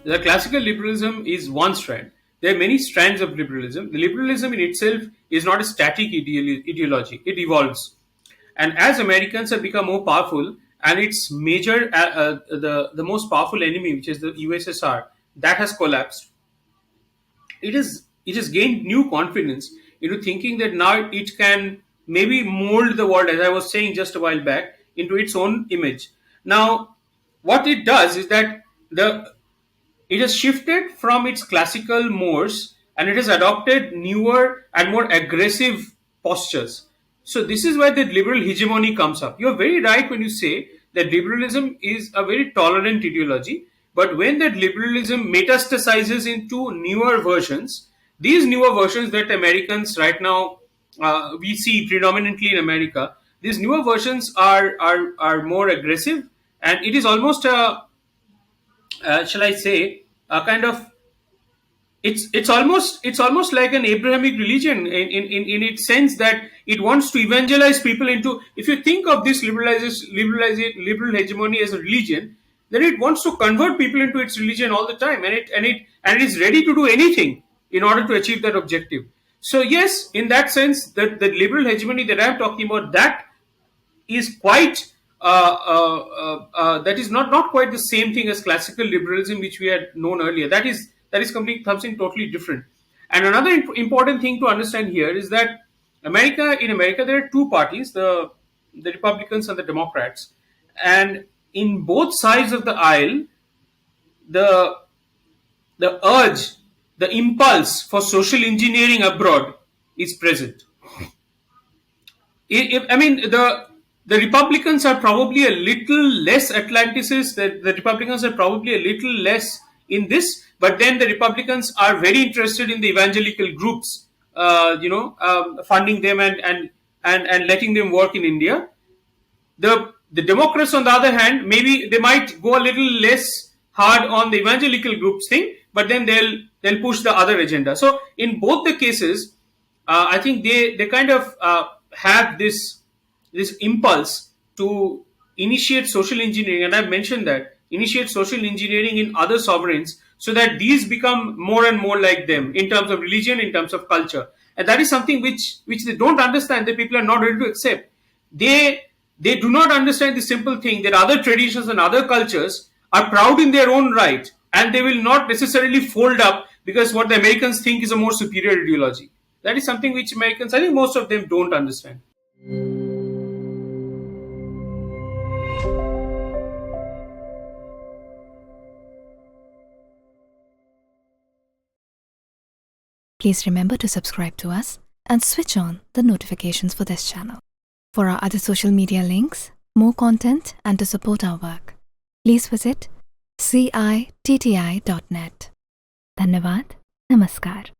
The classical liberalism is one strand. There are many strands of liberalism. The liberalism in itself is not a static ideology, it evolves. And as Americans have become more powerful, and its major, the most powerful enemy, which is the USSR, that has collapsed, it has gained new confidence into thinking that now it can maybe mold the world, as I was saying just a while back, into its own image. Now, what it does is that the it has shifted from its classical mores and it has adopted newer and more aggressive postures. So, this is where the liberal hegemony comes up. You're very right when you say that liberalism is a very tolerant ideology, but when that liberalism metastasizes into newer versions, these newer versions that Americans right now we see predominantly in America, these newer versions are more aggressive, and it is almost a shall I say, a kind of it's almost like an Abrahamic religion in its sense that it wants to evangelize people into. If you think of this liberal hegemony as a religion, then it wants to convert people into its religion all the time, and it is ready to do anything in order to achieve that objective. So yes, in that sense, the liberal hegemony that I'm talking about, that is quite that is not quite the same thing as classical liberalism which we had known earlier. That is something totally different. And another important thing to understand here is that in America there are two parties, the Republicans and the Democrats, and in both sides of the aisle, the urge, the impulse for social engineering abroad is present. I mean, the Republicans are probably a little less Atlanticist. The Republicans are probably a little less in this, but then the Republicans are very interested in the evangelical groups, funding them and letting them work in India. The Democrats, on the other hand, maybe they might go a little less hard on the evangelical groups thing, but then they'll push the other agenda. So in both the cases, I think they kind of have this impulse to initiate social engineering, and I've mentioned that initiate social engineering in other sovereigns so that these become more and more like them in terms of religion, in terms of culture, and that is something which they don't understand. That people are not ready to accept. They do not understand the simple thing that other traditions and other cultures are proud in their own right, and they will not necessarily fold up because what the Americans think is a more superior ideology. That is something which Americans, I think most of them, don't understand. Please remember to subscribe to us and switch on the notifications for this channel. For our other social media links, more content, and to support our work, please visit citti.net. Dhanyavad. Namaskar.